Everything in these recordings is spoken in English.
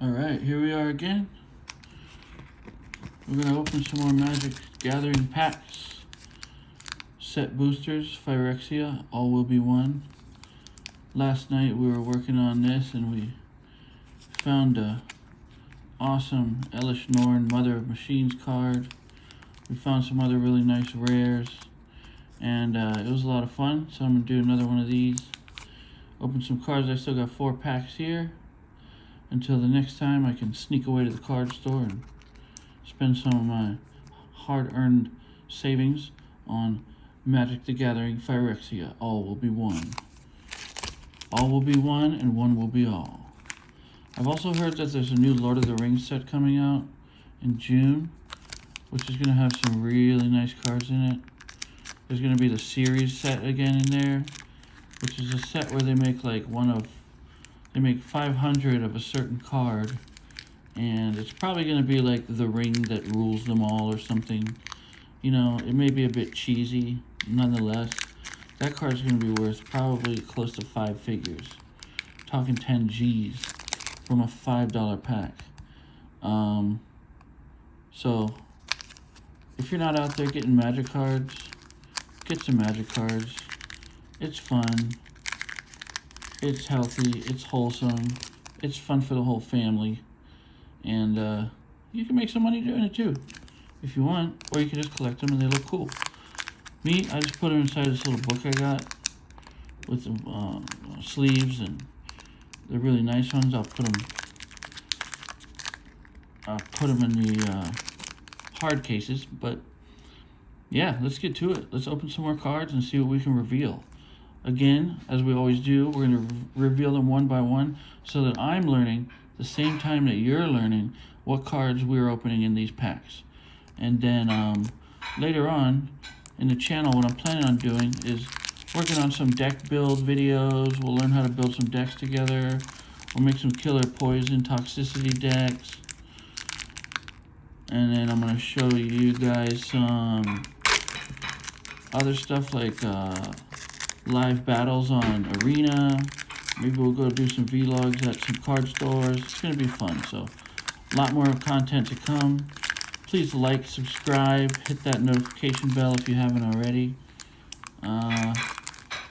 Alright, here we are again. We're going to open some more Magic Gathering packs. Set boosters, Phyrexia, all will be one. Last night we were working on this and we found a awesome Elish Norn Mother of Machines card. We found some other really nice rares. And it was a lot of fun, so I'm going to do another one of these. Open some cards. I still got 4 packs here. Until the next time, I can sneak away to the card store and spend some of my hard-earned savings on Magic the Gathering Phyrexia. All will be one. All will be one, and one will be all. I've also heard that there's a new Lord of the Rings set coming out in June, which is going to have some really nice cards in it. There's going to be the series set again in there, which is a set where they make like they make 500 of a certain card, and it's probably going to be like the ring that rules them all or something. You know, it may be a bit cheesy, nonetheless. That card's going to be worth probably close to 5 figures. Talking 10 G's from a $5 pack. So, if you're not out there getting Magic cards, get some Magic cards. It's fun. It's healthy. It's wholesome. It's fun for the whole family. And you can make some money doing it too, if you want. Or you can just collect them and they look cool. Me, I just put them inside this little book I got with the sleeves, and the really nice ones. I'll put them in the hard cases. But yeah, let's get to it. Let's open some more cards and see what we can reveal. Again, as we always do, we're going to reveal them one by one so that I'm learning the same time that you're learning what cards we're opening in these packs. And then later on in the channel, what I'm planning on doing is working on some deck build videos. We'll learn how to build some decks together. We'll make some killer poison toxicity decks. And then I'm going to show you guys some other stuff like live battles on Arena. Maybe we'll go do some vlogs at some card stores. It's going to be fun. So a lot more content to come. Please like, subscribe, hit that notification bell if you haven't already,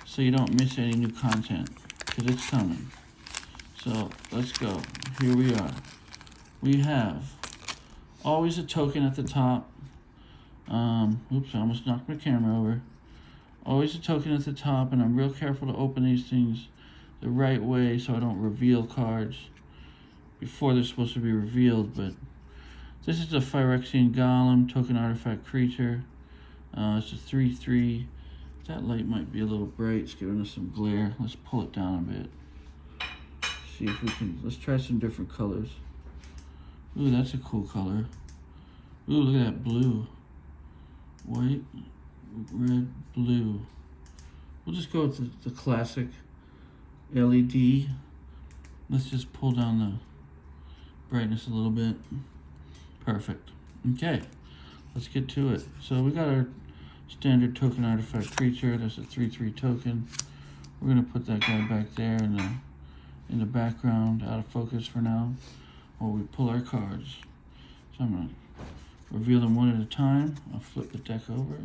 so you don't miss any new content, because it's coming. So let's go. Here we are. We have always a token at the top. Oops, I almost knocked my camera over. Always a token at the top, and I'm real careful to open these things the right way so I don't reveal cards before they're supposed to be revealed. But this is a Phyrexian Golem, token artifact creature. It's a 3/3. That light might be a little bright. It's giving us some glare. Let's pull it down a bit. See if we can. Let's try some different colors. Ooh, that's a cool color. Ooh, look at that blue. White, red, blue. We'll just go with the classic LED. Let's just pull down the brightness a little bit. Perfect. Okay, let's get to it. So we got our standard token artifact creature. That's a 3/3 token. We're gonna put that guy back there in the background, out of focus for now, while we pull our cards. So I'm gonna reveal them one at a time. I'll flip the deck over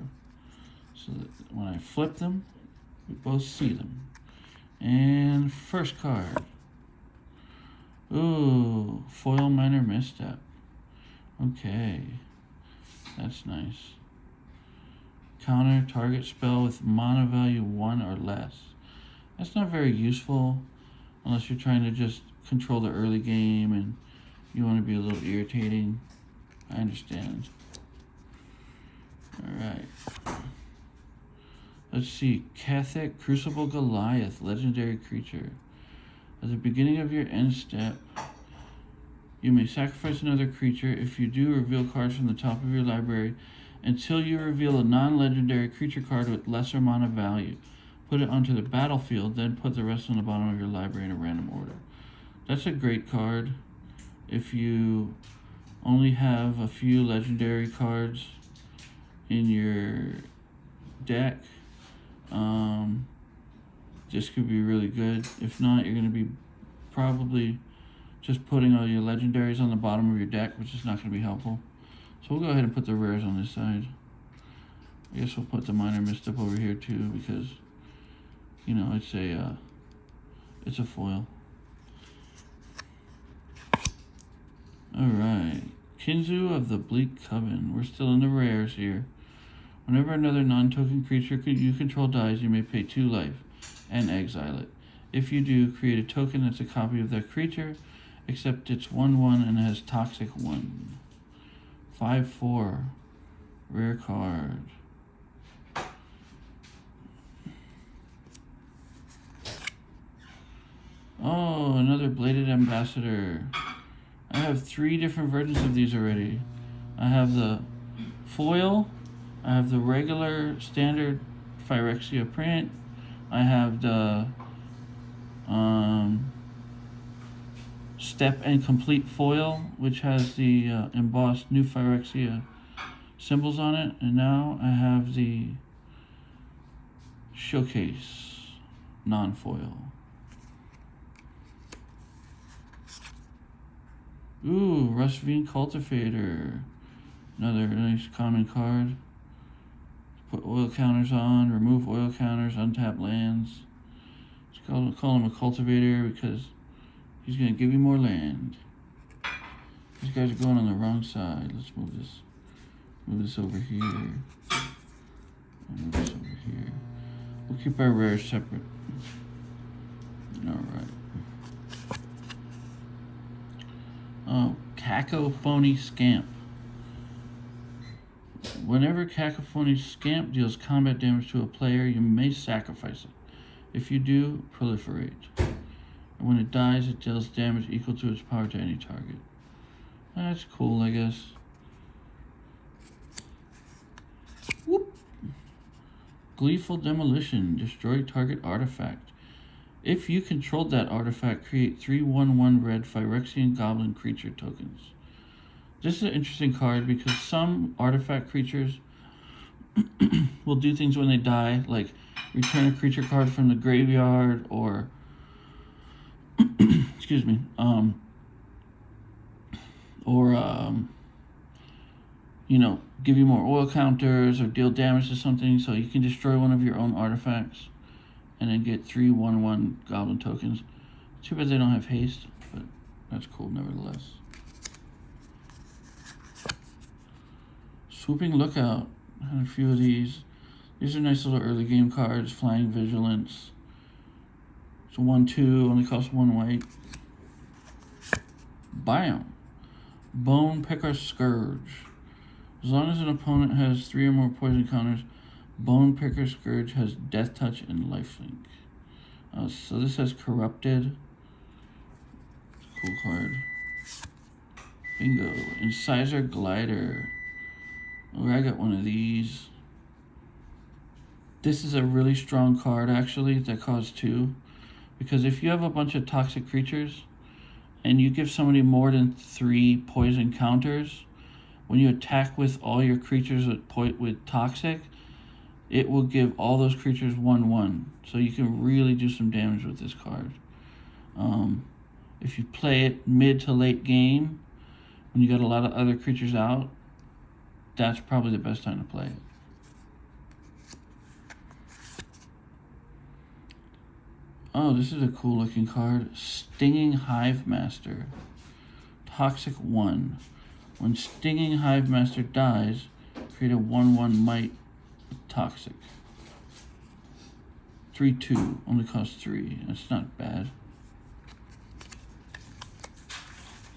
so that when I flip them, we both see them. And first card. Ooh, foil minor misstep. Okay, that's nice. Counter target spell with mana value 1 or less. That's not very useful unless you're trying to just control the early game and you want to be a little irritating. I understand. Alright. Let's see. Catholic Crucible Goliath, legendary creature. At the beginning of your end step, you may sacrifice another creature. If you do, reveal cards from the top of your library until you reveal a non-legendary creature card with lesser mana value. Put it onto the battlefield, then put the rest on the bottom of your library in a random order. That's a great card if you only have a few legendary cards in your deck. This could be really good. If not, you're going to be probably just putting all your legendaries on the bottom of your deck, which is not going to be helpful. So we'll go ahead and put the rares on this side. I guess we'll put the minor misstep over here too, because you know it's a foil. All right, Kinzu of the Bleak Coven. We're still in the rares here. Whenever another non-token creature you control dies, you may pay 2 life and exile it. If you do, create a token that's a copy of that creature, except it's 1/1 and it has Toxic 1. 5/4. Rare card. Oh, another Bladed Ambassador. I have 3 different versions of these already. I have the foil, I have the regular standard Phyrexia print, I have the step and complete foil, which has the embossed new Phyrexia symbols on it, and now I have the showcase non-foil. Ooh, Rustvine Cultivator. Another nice common card. Put oil counters on, remove oil counters, untap lands. Let's call him a cultivator because he's going to give you more land. These guys are going on the wrong side. Let's move this. Move this over here. Move this over here. We'll keep our rares separate. Alright. Oh, Cacophony Scamp. Whenever Cacophony Scamp deals combat damage to a player, you may sacrifice it. If you do, proliferate. And when it dies, it deals damage equal to its power to any target. That's cool, I guess. Whoop. Gleeful Demolition. Destroy target artifact. If you controlled that artifact, create 3/1/1 red Phyrexian Goblin creature tokens. This is an interesting card because some artifact creatures will do things when they die, like return a creature card from the graveyard, or excuse me, you know, give you more oil counters or deal damage to something, so you can destroy one of your own artifacts and then get 3/1/1 goblin tokens. Too bad they don't have haste, but that's cool nevertheless. Swooping Lookout. I had a few of these. These are nice little early game cards. Flying Vigilance. It's a 1/2, only costs 1 white. Biome. Bone Picker Scourge. As long as an opponent has 3 or more poison counters, Bone Picker Scourge has Death Touch and Lifelink. So this has Corrupted. Cool card. Bingo. Incisor Glider. Oh, I got one of these. This is a really strong card, actually, that costs 2. Because if you have a bunch of toxic creatures and you give somebody more than 3 poison counters, when you attack with all your creatures with toxic, it will give all those creatures 1/1. So you can really do some damage with this card. If you play it mid to late game, when you got a lot of other creatures out, that's probably the best time to play it. Oh, this is a cool looking card. Stinging Hive Master. Toxic 1. When Stinging Hive Master dies, create a 1/1 might with Toxic. 3/2, only costs 3. That's not bad.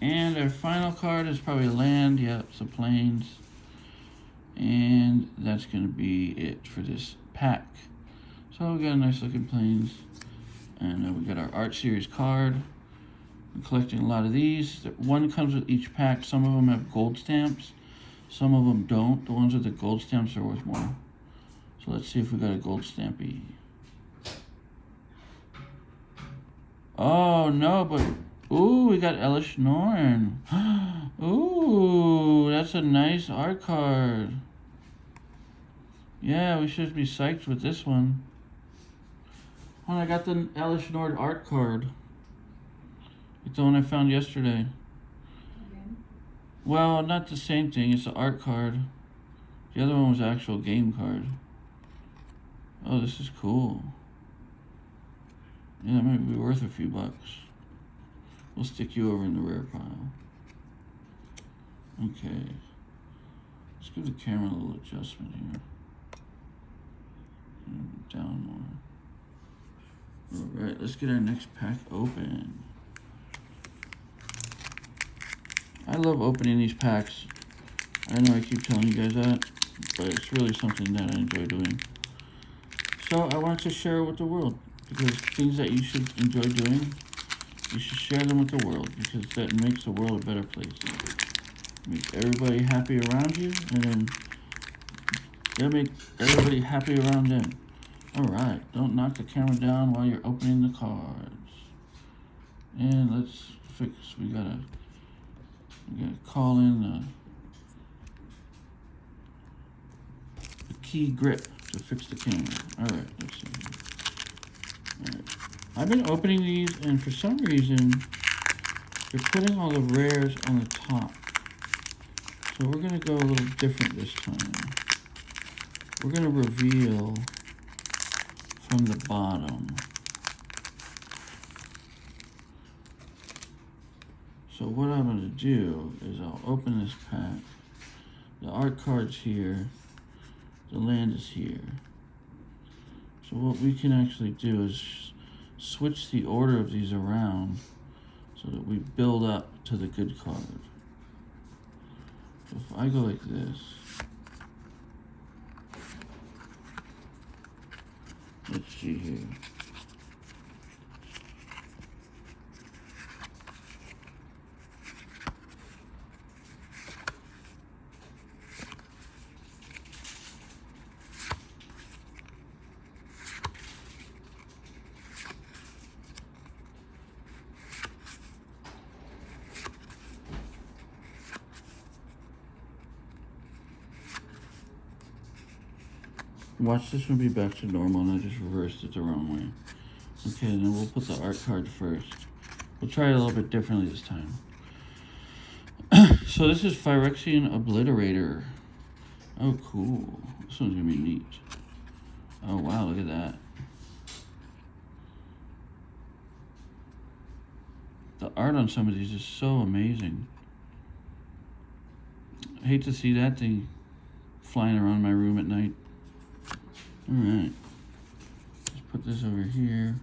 And our final card is probably a land. Yeah, it's the Plains. And that's going to be it for this pack. So we got a nice looking Plains. And then we got our Art Series card. I'm collecting a lot of these. One comes with each pack. Some of them have gold stamps. Some of them don't. The ones with the gold stamps are worth more. So let's see if we got a gold stampy. Oh, no, but... Ooh, we got Elesh Norn. Ooh, that's a nice art card. Yeah, we should be psyched with this one. Oh, I got the Elesh Norn art card. the one I found yesterday. Again? Well, not the same thing. It's an art card. The other one was an actual game card. Oh, this is cool. Yeah, that might be worth a few bucks. We'll stick you over in the rare pile. Okay. Let's give the camera a little adjustment here. Down more. Alright, let's get our next pack open. I love opening these packs. I know I keep telling you guys that, but it's really something that I enjoy doing. So I wanted to share it with the world, because things that you should enjoy doing, you should share them with the world, because that makes the world a better place. It makes everybody happy around you, and then they'll make everybody happy around them. Alright, don't knock the camera down while you're opening the cards. And let's fix, we gotta call in the key grip to fix the camera. Alright, let's see. Alright. I've been opening these, and for some reason, they're putting all the rares on the top. So we're gonna go a little different this time. We're gonna reveal from the bottom. So what I'm gonna do is I'll open this pack. The art card's here. The land is here. So what we can actually do is switch the order of these around so that we build up to the good card. So if I go like this, let's see here. Watch, this one be back to normal, and I just reversed it the wrong way. Okay, then we'll put the art card first. We'll try it a little bit differently this time. So this is Phyrexian Obliterator. Oh, cool. This one's gonna be neat. Oh, wow, look at that. The art on some of these is so amazing. I hate to see that thing flying around my room at night. Alright. Let's put this over here.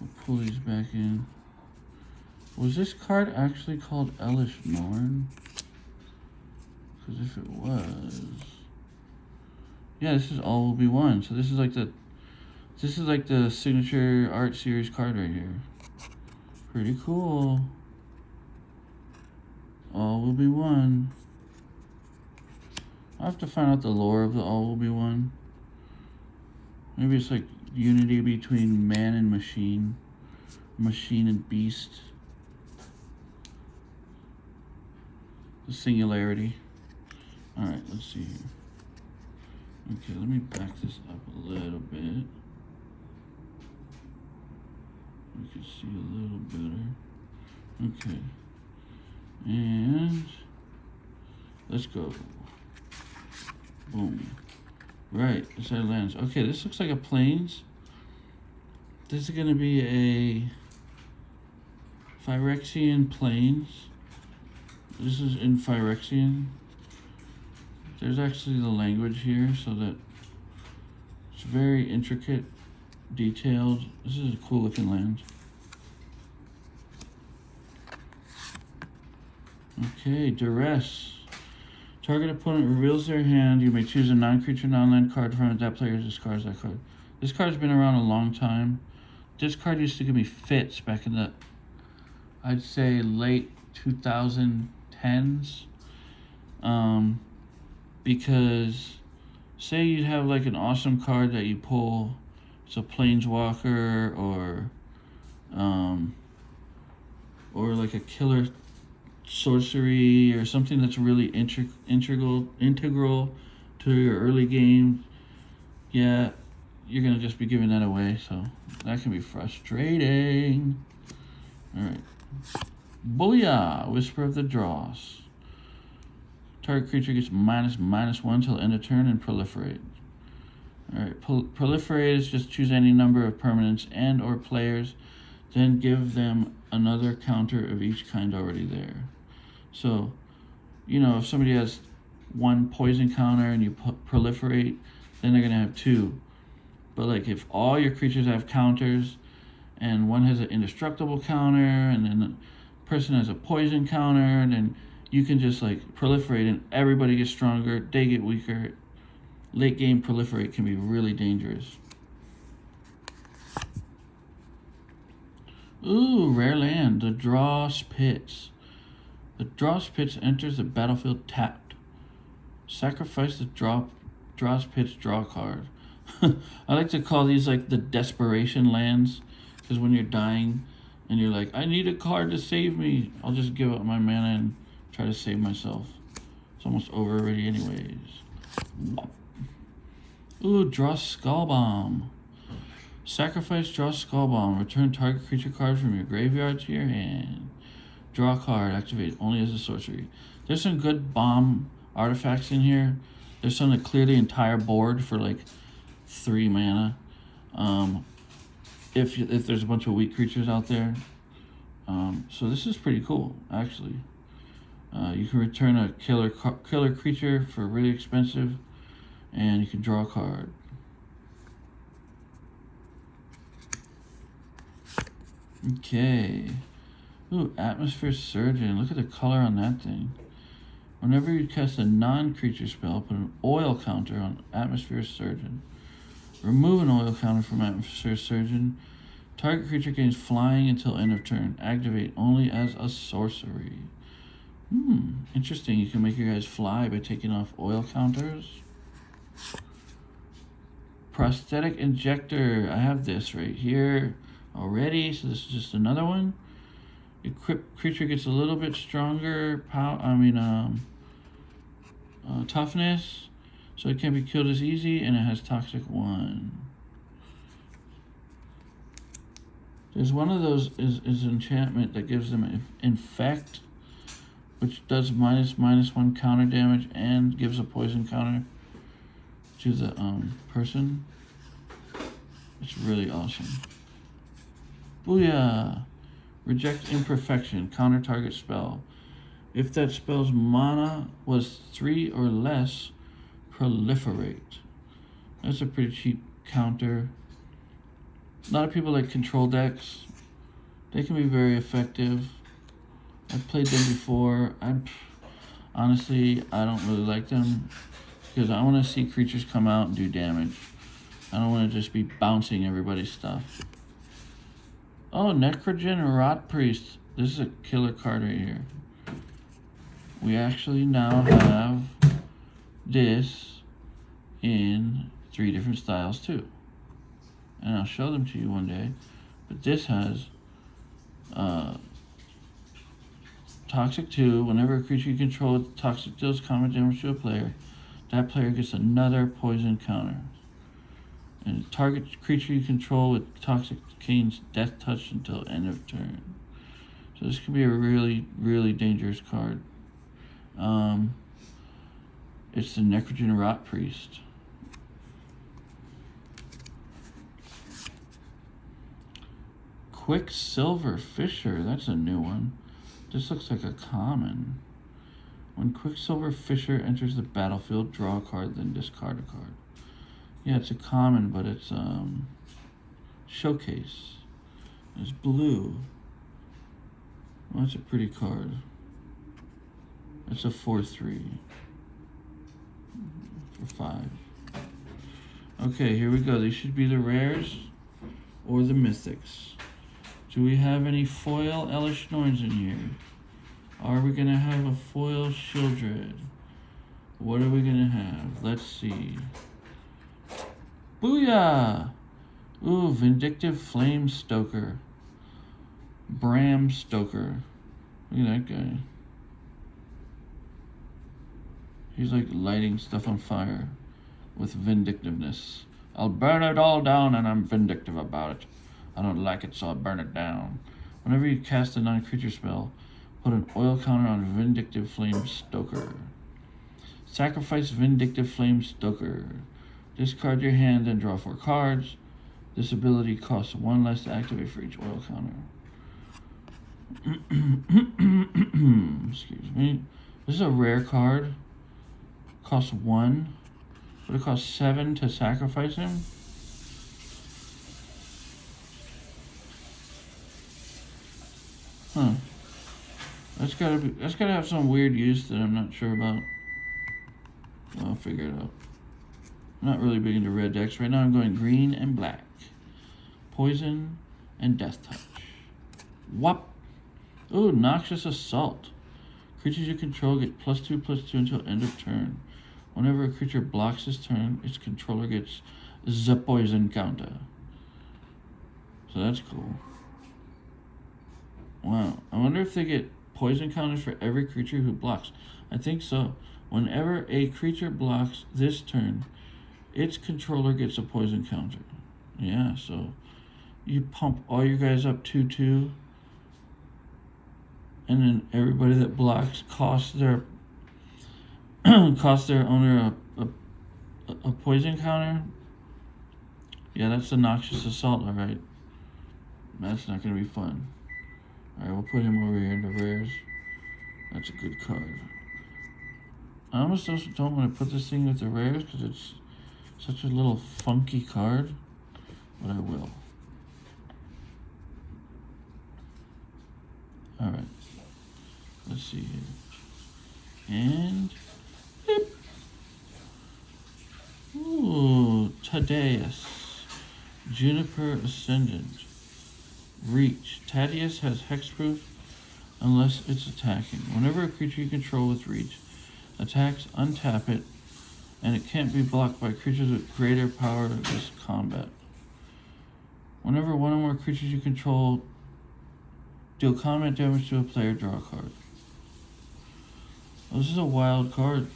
We'll pull these back in. Was this card actually called Elesh Norn? Because if it was... Yeah, this is All Will Be One. So this is like the signature art series card right here. Pretty cool. All Will Be One. I'll have to find out the lore of the All Will Be One. Maybe it's like unity between man and machine. Machine and beast. The singularity. Alright, let's see here. Okay, let me back this up a little bit. We can see a little better. Okay. And let's go. Boom. Right, this is our lands. Okay, this looks like a plains. This is gonna be a Phyrexian plains. This is in Phyrexian. There's actually the language here, so that it's very intricate, detailed. This is a cool looking land. Okay, Duress. Target opponent reveals their hand. You may choose a non-creature, non-land card from it. That player discards that card. This card's been around a long time. This card used to give me fits back in the, I'd say, late 2010s. Because say you have like an awesome card that you pull, it's a planeswalker or like a killer sorcery or something that's really integral to your early game. Yeah, you're gonna just be giving that away, so that can be frustrating. All right, Booyah! Whisper of the Dross. Target creature gets -1 till end of turn and proliferate. Alright, proliferate is just choose any number of permanents and or players, then give them another counter of each kind already there. So, you know, if somebody has one poison counter and you proliferate, then they're going to have 2. But like if all your creatures have counters and one has an indestructible counter and then the person has a poison counter, and then you can just like proliferate and everybody gets stronger, they get weaker. Late game proliferate can be really dangerous. Ooh, rare land, the Dross Pits. The Dross Pits enters the battlefield tapped. Sacrifice the Dross Pits draw card. I like to call these like the desperation lands, because when you're dying and you're like, I need a card to save me, I'll just give up my mana and try to save myself. It's almost over already anyways. Ooh, draw Skull Bomb. Sacrifice, draw Skull Bomb. Return target creature card from your graveyard to your hand. Draw a card, activate only as a sorcery. There's some good bomb artifacts in here. There's some that clear the entire board for like 3 mana. If there's a bunch of weak creatures out there. So this is pretty cool, actually. You can return a killer creature for really expensive, and you can draw a card. Okay. Ooh, Atmosphere Surgeon. Look at the color on that thing. Whenever you cast a non-creature spell, put an oil counter on Atmosphere Surgeon. Remove an oil counter from Atmosphere Surgeon. Target creature gains flying until end of turn. Activate only as a sorcery. Interesting. You can make your guys fly by taking off oil counters. Prosthetic Injector. I have this right here already, so this is just another one. Equipped creature gets a little bit stronger toughness, so it can't be killed as easy, and it has Toxic 1. There's one of those is enchantment that gives them Infect, which does -1 counter damage and gives a poison counter to the person. It's really awesome. Booyah! Reject Imperfection. Counter target spell. If that spell's mana was 3 or less, proliferate. That's a pretty cheap counter. A lot of people like control decks. They can be very effective. I've played them before. Honestly, I don't really like them because I want to see creatures come out and do damage. I don't want to just be bouncing everybody's stuff. Oh, Necrogen Rot Priest. This is a killer card right here. We actually now have this in 3 different styles too. And I'll show them to you one day. But this has Toxic 2. Whenever a creature you control with Toxic deals combat damage to a player, that player gets another poison counter. And target creature you control with Toxic gains Death Touch until end of turn. So this could be a really, really dangerous card. It's the Necrogen Rot Priest. Quicksilver Fisher, that's a new one. This looks like a common. When Quicksilver Fisher enters the battlefield, draw a card, then discard a card. Yeah, it's a common, but it's Showcase. It's blue. Well, that's a pretty card. It's a 4/3 for 5. Okay, here we go. These should be the rares or the mythics. Do we have any foil Elesh Norns in here? Are we going to have a foil Sheoldred? What are we going to have? Let's see. Booyah! Ooh, Vindictive Flame Stoker. Bram Stoker. Look at that guy. He's like lighting stuff on fire with vindictiveness. I'll burn it all down and I'm vindictive about it. I don't like it, so I'll burn it down. Whenever you cast a non-creature spell, put an oil counter on Vindictive Flame Stoker. Sacrifice Vindictive Flame Stoker. Discard your hand and draw 4 cards. This ability costs 1 less to activate for each oil counter. Excuse me. This is a rare card. Costs 1, but it costs 7 to sacrifice him. Huh. That's gotta have some weird use that I'm not sure about. Well, I'll figure it out. I'm not really big into red decks. Right now I'm going green and black. Poison and Death Touch. Whop! Ooh, Noxious Assault. Creatures you control get +2/+2 until end of turn. Whenever a creature blocks this turn, its controller gets the poison counter. So that's cool. Wow. I wonder if they get poison counters for every creature who blocks. I think so. Whenever a creature blocks this turn, its controller gets a poison counter. Yeah, so you pump all your guys up 2/2, and then everybody that blocks costs their owner a poison counter. Yeah, that's a Noxious Assault, alright. That's not gonna be fun. Alright, we'll put him over here in the rares. That's a good card. I almost also don't want to put this thing with the rares because it's such a little funky card, but I will. Alright, let's see here. And, beep. Ooh, Thaddeus. Juniper Ascendant. Reach. Thaddeus has hexproof unless it's attacking. Whenever a creature you control with Reach attacks, untap it, and it can't be blocked by creatures with greater power this combat. Whenever one or more creatures you control deal combat damage to a player, draw a card. Well, this is a wild card.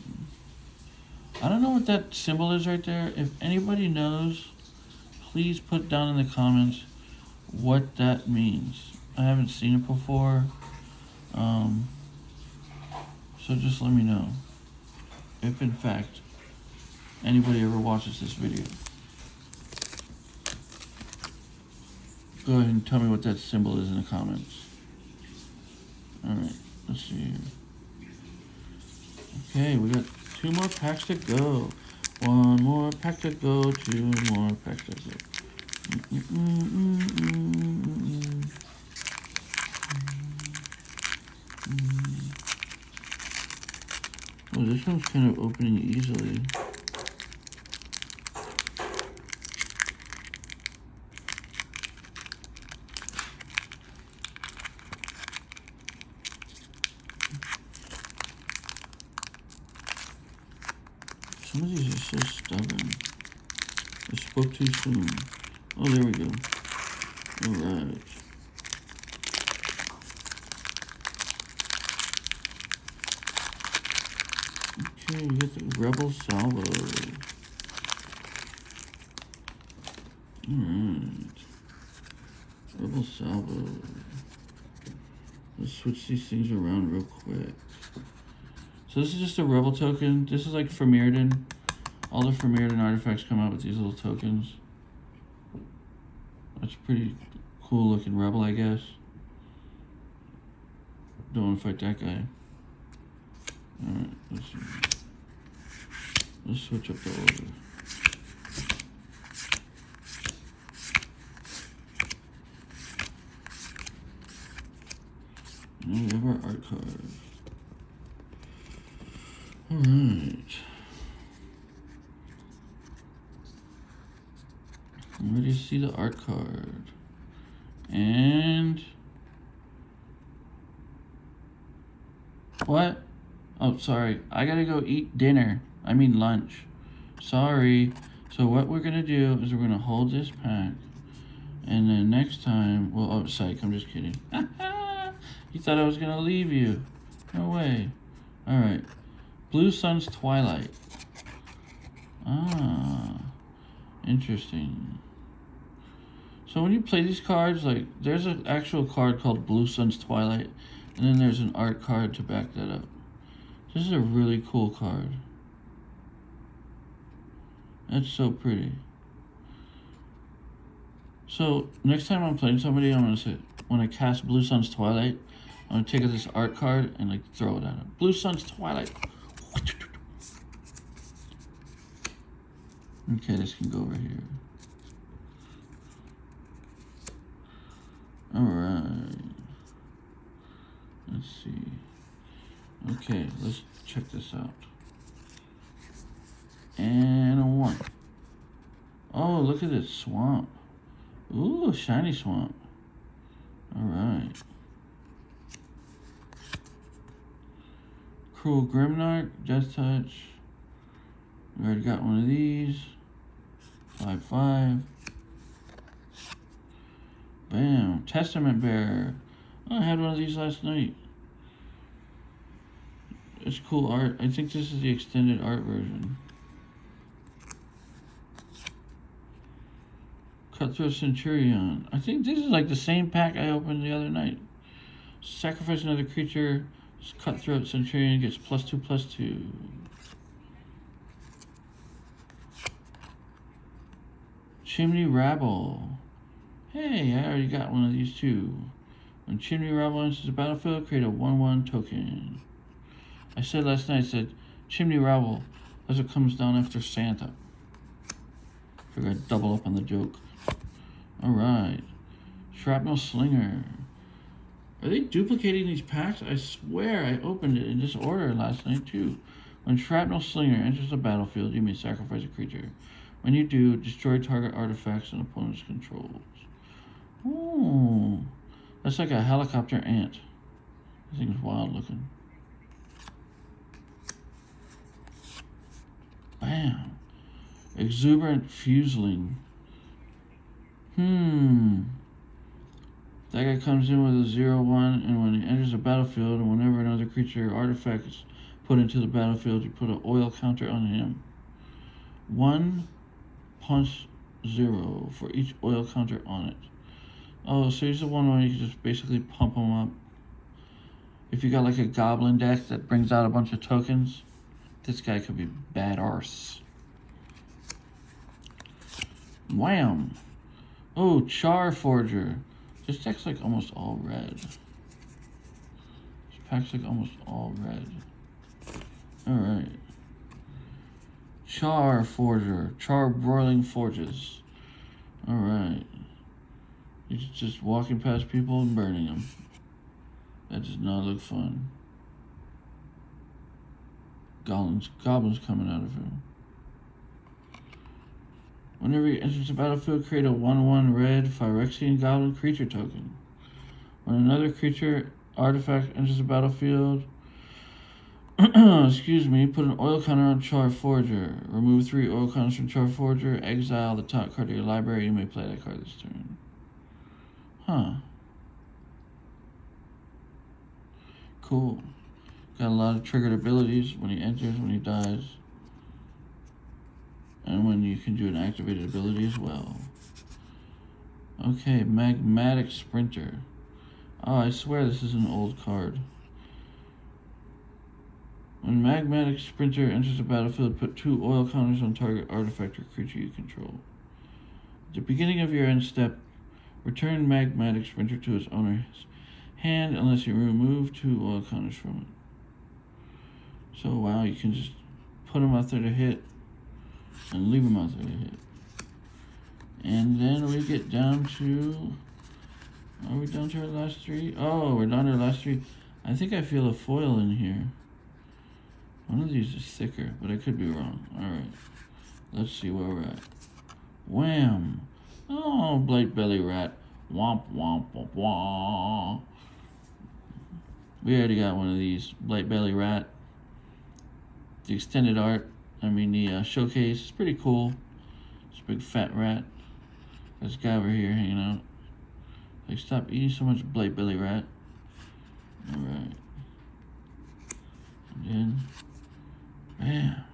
I don't know what that symbol is right there. If anybody knows, please put down in the comments what that means. I haven't seen it before. So just let me know if in fact anybody ever watches this video. Go ahead and tell me what that symbol is in the comments. Alright, let's see here. Okay, we got 2 more packs to go. 1 more pack to go, 2 more packs to go. Oh, this one's kind of opening easily. Some of these are so stubborn. I spoke too soon. Oh, there we go. Alright. Okay, we get the Rebel Salvo. Alright. Rebel Salvo. Let's switch these things around real quick. So this is just a Rebel token. This is like for Mirrodin. All the Mirrodin artifacts come out with these little tokens. That's pretty cool looking Rebel, I guess. Don't want to fight that guy. Alright, let's see. Let's switch up the order. Now we have our art card. Alright. I'm ready to see the art card. And what? Oh, sorry. I gotta go eat dinner. I mean lunch. Sorry. So what we're gonna do is we're gonna hold this pack. And then next time, well, oh, psych, I'm just kidding. You thought I was gonna leave you. No way. Alright. Blue Sun's Twilight. Ah. Interesting. So when you play these cards, like, there's an actual card called Blue Sun's Twilight, and then there's an art card to back that up. This is a really cool card. That's so pretty. So next time I'm playing somebody, I'm gonna say, when I cast Blue Sun's Twilight, I'm gonna take this art card and like throw it at him. Blue Sun's Twilight. Okay, this can go over here. Alright. Let's see. Okay, let's check this out. And a 1. Oh, look at this swamp. Ooh, shiny swamp. Alright. Cruel Grimnark, Death Touch. We already got one of these. 5/5. Bam. Testament Bearer. Oh, I had one of these last night. It's cool art. I think this is the extended art version. Cutthroat Centurion. I think this is like the same pack I opened the other night. Sacrifice another creature. Cutthroat Centurion gets +2/+2. Chimney Rabble. Hey, I already got one of these too. When Chimney Rabble enters the battlefield, create a 1/1 token. I said last night, I said, Chimney Rabble, as it comes down after Santa. Figured I'd double up on the joke. Alright. Shrapnel Slinger. Are they duplicating these packs? I swear I opened it in this order last night too. When Shrapnel Slinger enters the battlefield, you may sacrifice a creature. When you do, destroy target artifacts and opponent's controls. Ooh. That's like a helicopter ant. This thing's wild looking. Bam. Exuberant Fuseling. That guy comes in with a 0/1, and when he enters the battlefield, and whenever another creature or artifact is put into the battlefield, you put an oil counter on him. 1 punch 0 for each oil counter on it. Oh, so he's the one where you can just basically pump him up. If you got like a goblin deck that brings out a bunch of tokens, this guy could be bad arse. Wham! Oh, Char Forger. This deck's like almost all red. This pack's like almost all red. Alright. Char Forger. Char Broiling Forges. Alright. He's just walking past people and burning them. That does not look fun. Goblins coming out of him. Whenever he enters the battlefield, create a 1/1 red Phyrexian Goblin creature token. When another creature artifact enters the battlefield, excuse me, put an oil counter on Char Forger. Remove 3 oil counters from Char Forger. Exile the top card of your library. You may play that card this turn. Huh. Cool. Got a lot of triggered abilities when he enters, when he dies. And when you can do an activated ability as well. Okay, Magmatic Sprinter. Oh, I swear this is an old card. When Magmatic Sprinter enters the battlefield, put 2 oil counters on target artifact or creature you control. At the beginning of your end step, return Magmatic Sprinter to its owner's hand unless you remove 2 oil counters from it. So wow, you can just put them out there to hit and leave them out there to hit. And then we get down to, are we down to our last 3? Oh, we're down to our last 3. I think I feel a foil in here. One of these is thicker, but I could be wrong. Alright, let's see where we're at. Wham! Oh, Blightbelly Rat. Womp, womp, womp, womp. We already got one of these. Blightbelly Rat. The extended art, the showcase is pretty cool. It's a big fat rat. This guy over here hanging out. Like, stop eating so much Blightbelly Rat. Alright. And then, bam.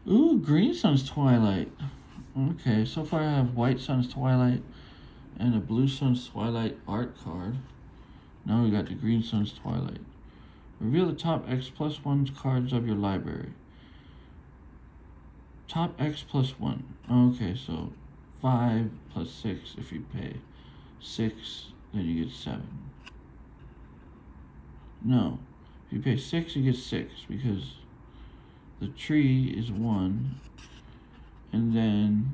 Ooh, Green Sun's Twilight. Okay, so far I have White Sun's Twilight, and a Blue Sun's Twilight art card. Now we got the Green Sun's Twilight. Reveal the top X+1 cards of your library. Top X+1. Okay, so 5 plus 6 if you pay 6, then you get 7. No, if you pay 6, you get 6 because the tree is 1, and then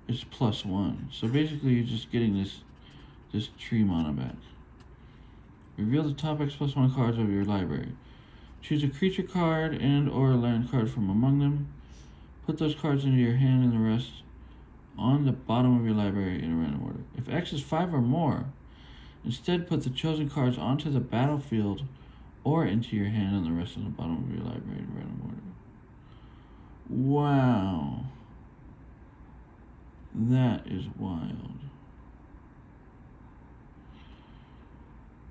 it's +1. So basically, you're just getting this tree mana back. Reveal the top X+1 cards of your library. Choose a creature card and or a land card from among them. Put those cards into your hand and the rest on the bottom of your library in a random order. If X is 5 or more, instead put the chosen cards onto the battlefield or into your hand and the rest on the bottom of your library in a random order. Wow. That is wild.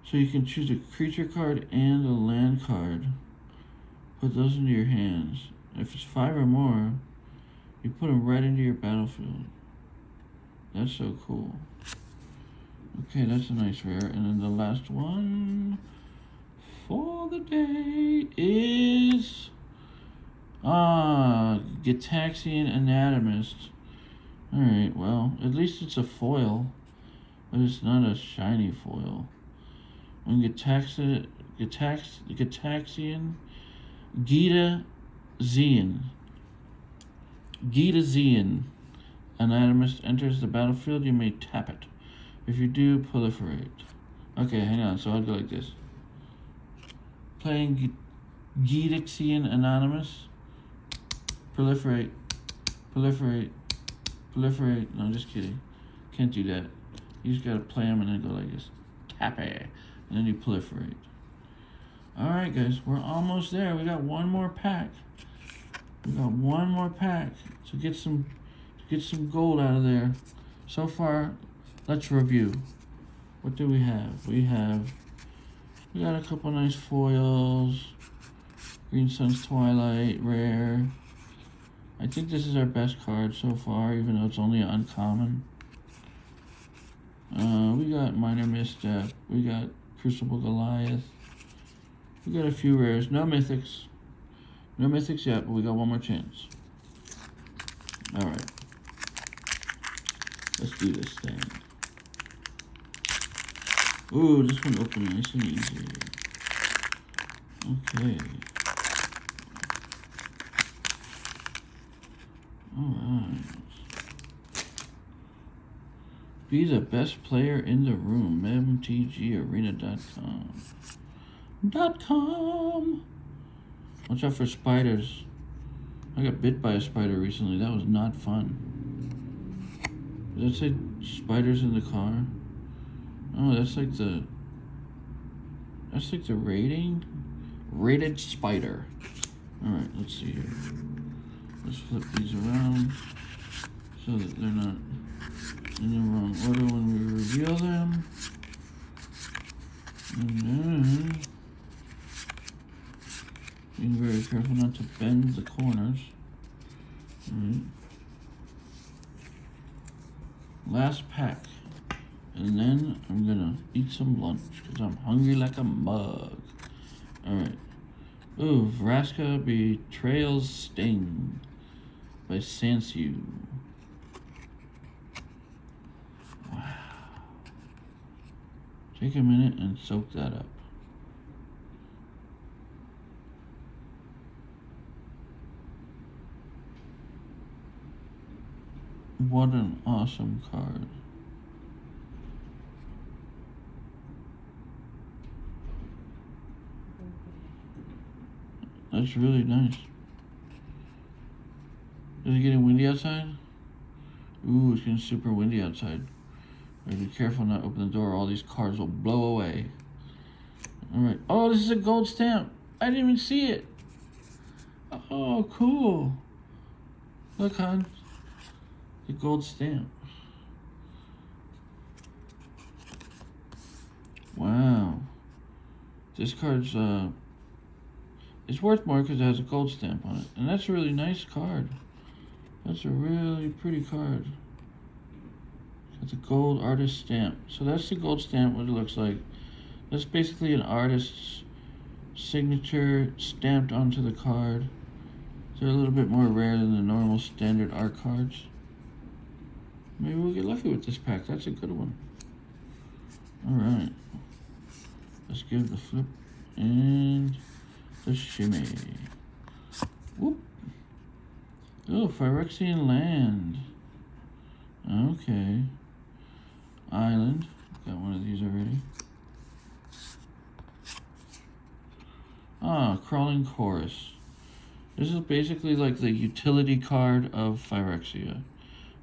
So you can choose a creature card and a land card. Put those into your hands. If it's 5 or more, you put them right into your battlefield. That's so cool. Okay, that's a nice rare. And then the last one for the day is Gitaxian Anatomist. Alright, well, at least it's a foil, but it's not a shiny foil. When Gitaxian Gitaxian Anatomist enters the battlefield, you may tap it. If you do, proliferate. Okay, hang on, so I'll go like this. Playing Gitaxian Anonymous. Proliferate. Proliferate. Proliferate. No, I'm just kidding. Can't do that. You just gotta play them and then go like this. Tap it. And then you proliferate. Alright, guys. We're almost there. We got one more pack. We got one more pack to get some gold out of there. So far, let's review. What do we have? We got a couple nice foils. Green Sun's Twilight, rare. I think this is our best card so far, even though it's only uncommon. We got Minor Misstep. We got Crucible Goliath. We got a few rares. No mythics. No mythics yet, but we got one more chance. Alright. Let's do this thing. Ooh, this one opened nice and easy. Okay. Alright. Be the best player in the room. MTGarena.com. Watch out for spiders. I got bit by a spider recently. That was not fun. Does that say spiders in the car? Oh, that's like the rating. Rated spider. Alright, let's see here. Let's flip these around so that they're not in the wrong order when we reveal them. And then being very careful not to bend the corners. Alright. Last pack. And then I'm gonna eat some lunch because I'm hungry like a mug. Alright. Ooh, Vraska Betrayal's Sting by Sansu. Wow. Take a minute and soak that up. What an awesome card. That's really nice. Is it getting windy outside? Ooh, it's getting super windy outside. Be careful not to open the door or all these cards will blow away. Alright. Oh, this is a gold stamp. I didn't even see it. Oh, cool. Look, hon. The gold stamp. Wow. This card's it's worth more because it has a gold stamp on it. And that's a really nice card. That's a really pretty card. It's a gold artist stamp. So that's the gold stamp, what it looks like. That's basically an artist's signature stamped onto the card. They're a little bit more rare than the normal standard art cards. Maybe we'll get lucky with this pack. That's a good one. Alright. Let's give the flip and the shimmy. Whoop. Oh, Phyrexian Land. Okay. Island. Got one of these already. Ah, Crawling Chorus. This is basically like the utility card of Phyrexia.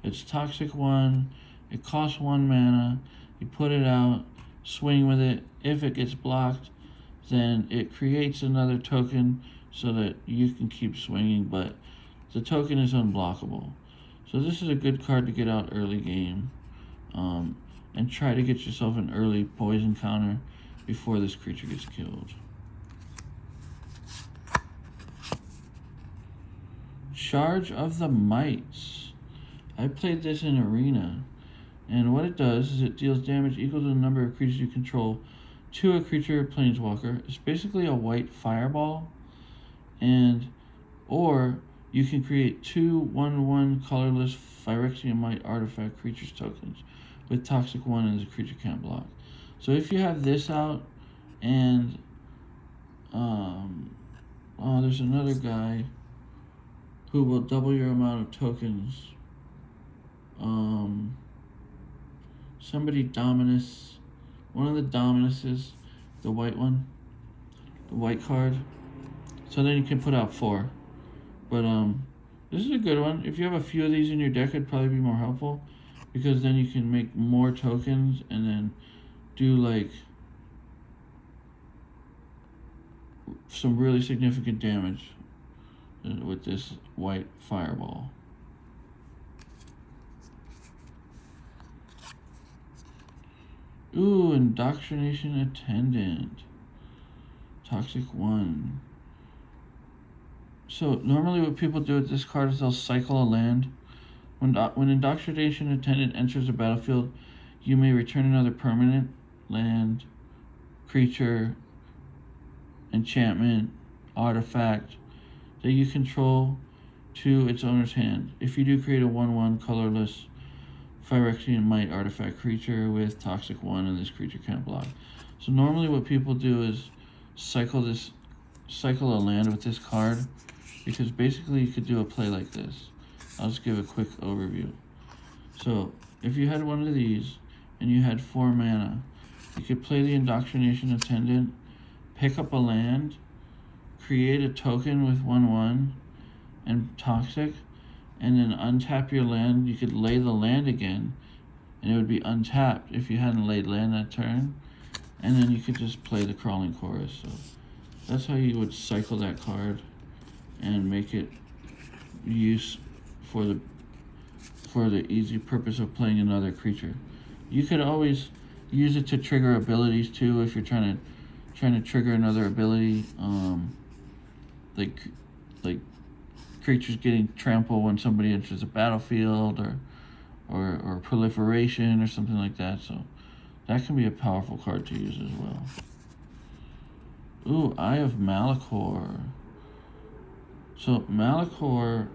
It's Toxic 1. It costs 1 mana. You put it out, swing with it. If it gets blocked, then it creates another token so that you can keep swinging, but the token is unblockable. So this is a good card to get out early game. And try to get yourself an early poison counter before this creature gets killed. Charge of the Mites. I played this in Arena, and what it does is it deals damage equal to the number of creatures you control to a creature planeswalker. It's basically a white fireball, or you can create 2 1/1 colorless Phyrexian Mite artifact creatures tokens with Toxic 1 and the creature can't block. So if you have this out, and there's another guy who will double your amount of tokens. Somebody Dominus, one of the Dominuses, the white one, the white card. So then you can put out 4. But this is a good one. If you have a few of these in your deck, it'd probably be more helpful, because then you can make more tokens and then do like some really significant damage with this white fireball. Ooh, Indoctrination Attendant. Toxic 1. So normally what people do with this card is they'll cycle a land. When Indoctrination Attendant enters the battlefield, you may return another permanent, land, creature, enchantment, artifact that you control to its owner's hand. If you do create a 1/1 colorless Phyrexian Mite artifact creature with Toxic 1 and this creature can't block. So normally what people do is cycle a land with this card, because basically you could do a play like this. I'll just give a quick overview. So if you had one of these and you had 4 mana, you could play the Indoctrination Attendant, pick up a land, create a token with 1/1 and Toxic, and then untap your land. You could lay the land again, and it would be untapped if you hadn't laid land that turn, and then you could just play the Crawling Chorus. So that's how you would cycle that card and make it use for the easy purpose of playing another creature. You could always use it to trigger abilities too, if you're trying to trigger another ability, like creatures getting trampled when somebody enters the battlefield, or proliferation or something like that. So that can be a powerful card to use as well. Ooh, Eye of Malachor. So Malachor,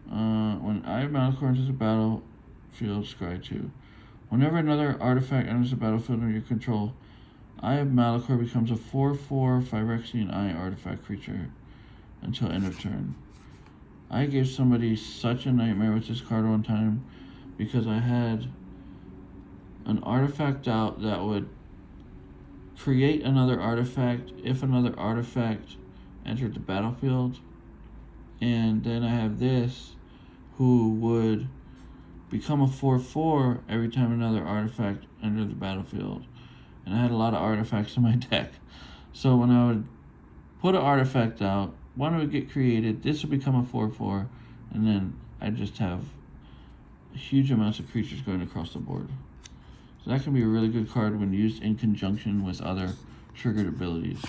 when Eye of Malachor enters the battlefield, scry 2. Whenever another artifact enters the battlefield under your control, Eye of Malachor becomes a 4/4 Phyrexian Eye artifact creature until end of turn. I gave somebody such a nightmare with this card one time, because I had an artifact out that would create another artifact if another artifact entered the battlefield, and then I have this who would become a 4/4 every time another artifact entered the battlefield. And I had a lot of artifacts in my deck. So when I would put an artifact out, one would get created, this would become a 4/4, and then I'd just have huge amounts of creatures going across the board. So that can be a really good card when used in conjunction with other triggered abilities.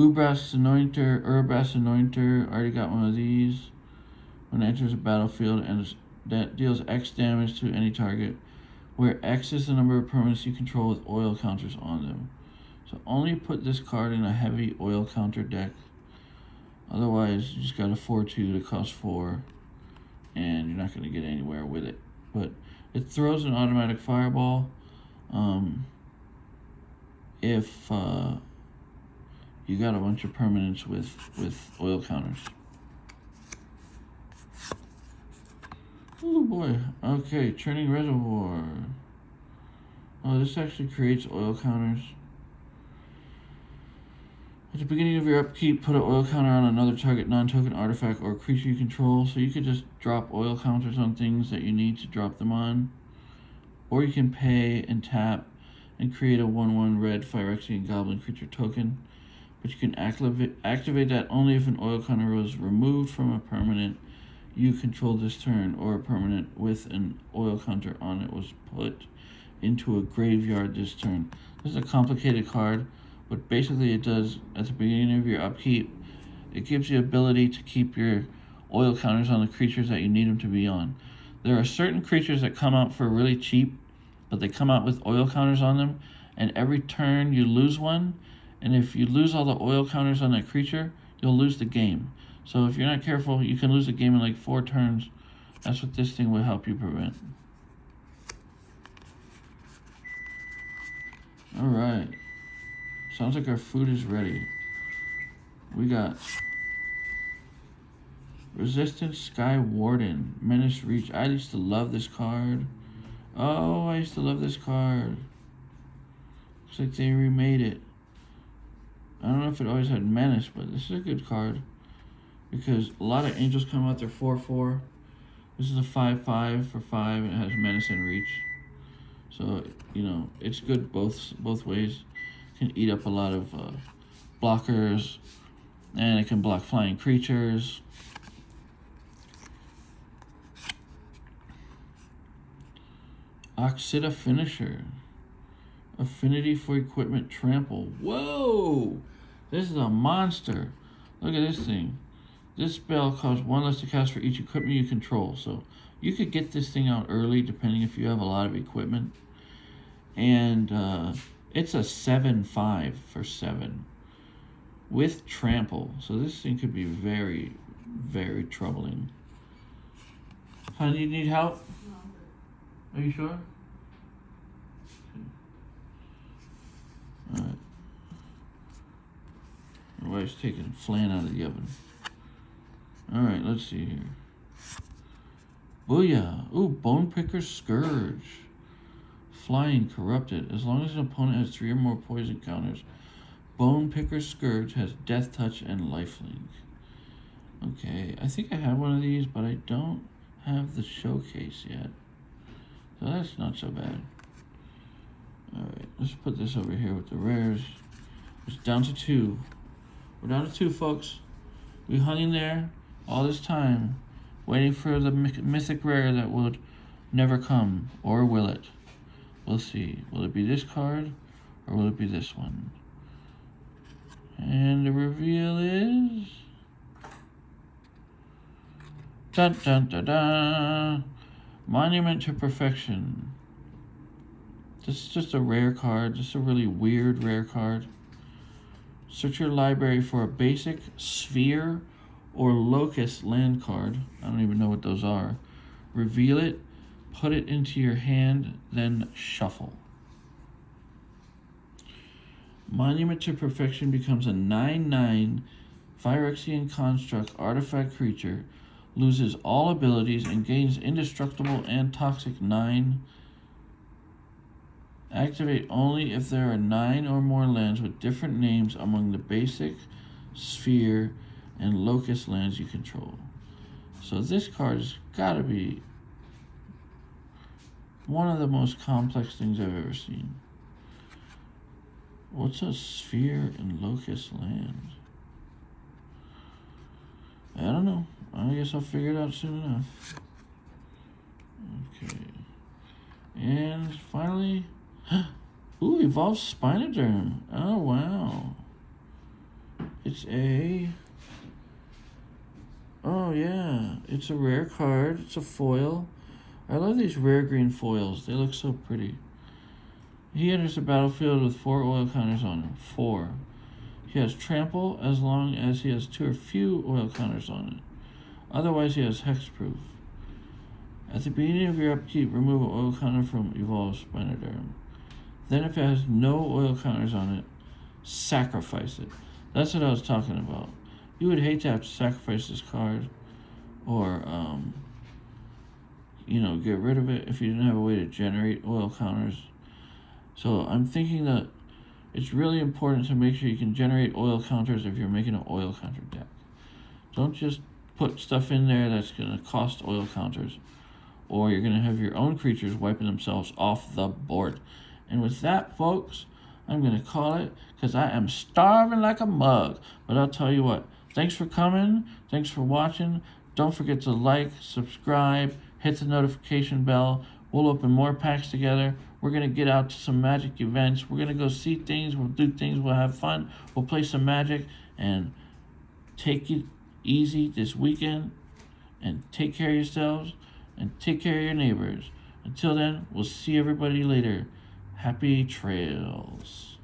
Ubras Anointer, Urbas Anointer, already got one of these. When it enters a battlefield and that deals X damage to any target, where X is the number of permanents you control with oil counters on them. So only put this card in a heavy oil counter deck. Otherwise, you just got a 4/2 that costs 4, and you're not going to get anywhere with it. But it throws an automatic fireball if you got a bunch of permanents with oil counters. Oh boy. Okay, Churning Reservoir. Oh, this actually creates oil counters. At the beginning of your upkeep, put an oil counter on another target non-token artifact or creature you control. So you could just drop oil counters on things that you need to drop them on. Or you can pay and tap and create a 1/1 red Phyrexian Goblin creature token. But you can activate that only if an oil counter was removed from a permanent you control this turn, or a permanent with an oil counter on it was put into a graveyard this turn. This is a complicated card, but basically it does, at the beginning of your upkeep, it gives you the ability to keep your oil counters on the creatures that you need them to be on. There are certain creatures that come out for really cheap, but they come out with oil counters on them, and every turn you lose one, and if you lose all the oil counters on that creature, you'll lose the game. So if you're not careful, you can lose the game in like 4 turns. That's what this thing will help you prevent. Alright. Sounds like our food is ready. We got Resistance Sky Warden, Menace Reach. I used to love this card. Oh, I used to love this card. Looks like they remade it. I don't know if it always had Menace, but this is a good card. Because a lot of angels come out, they're 4/4. This is a 5/5 for 5, and it has Menace and Reach. So, you know, it's good both ways. Can eat up a lot of blockers, and it can block flying creatures. Oxida Finisher. Affinity for Equipment Trample. Whoa! This is a monster. Look at this thing. This spell costs 1 less to cast for each equipment you control. So you could get this thing out early depending if you have a lot of equipment. And it's a 7/5 for 7 with trample. So this thing could be very, very troubling. Honey, you need help? Are you sure? Alright. My wife's taking flan out of the oven. Alright, let's see here. Booyah! Ooh, Bone Picker Scourge. Flying Corrupted. As long as an opponent has 3 or more poison counters, Bone Picker Scourge has Death Touch and Lifelink. Okay, I think I have one of these, but I don't have the showcase yet. So that's not so bad. Alright, let's put this over here with the rares. It's down to 2. We're down to 2, folks. We hung in there all this time, waiting for the mythic rare that would never come. Or will it? We'll see. Will it be this card, or will it be this one? And the reveal is... Dun dun dun dun! Monument to Perfection. This is just a rare card. Just a really weird rare card. Search your library for a basic sphere or locust land card. I don't even know what those are. Reveal it, put it into your hand, then shuffle. Monument to Perfection becomes a 9/9 Phyrexian construct artifact creature, loses all abilities and gains indestructible and toxic 9. Activate only if there are 9 or more lands with different names among the basic, sphere, and locust lands you control. So this card has got to be one of the most complex things I've ever seen. What's a sphere and locust land? I don't know. I guess I'll figure it out soon enough. Okay. And finally... Ooh, Evolved Spinoderm. Oh, wow. It's a... Oh, yeah. It's a rare card. It's a foil. I love these rare green foils. They look so pretty. He enters the battlefield with 4 oil counters on him. 4. He has trample as long as he has 2 or few oil counters on it. Otherwise, he has hexproof. At the beginning of your upkeep, remove an oil counter from Evolved Spinoderm. Then if it has no oil counters on it, sacrifice it. That's what I was talking about. You would hate to have to sacrifice this card or, get rid of it if you didn't have a way to generate oil counters. So I'm thinking that it's really important to make sure you can generate oil counters if you're making an oil counter deck. Don't just put stuff in there that's going to cost oil counters, or you're going to have your own creatures wiping themselves off the board. And with that, folks, I'm going to call it because I am starving like a mug. But I'll tell you what, thanks for coming. Thanks for watching. Don't forget to like, subscribe, hit the notification bell. We'll open more packs together. We're going to get out to some Magic events. We're going to go see things. We'll do things. We'll have fun. We'll play some Magic and take it easy this weekend. And take care of yourselves and take care of your neighbors. Until then, we'll see everybody later. Happy trails.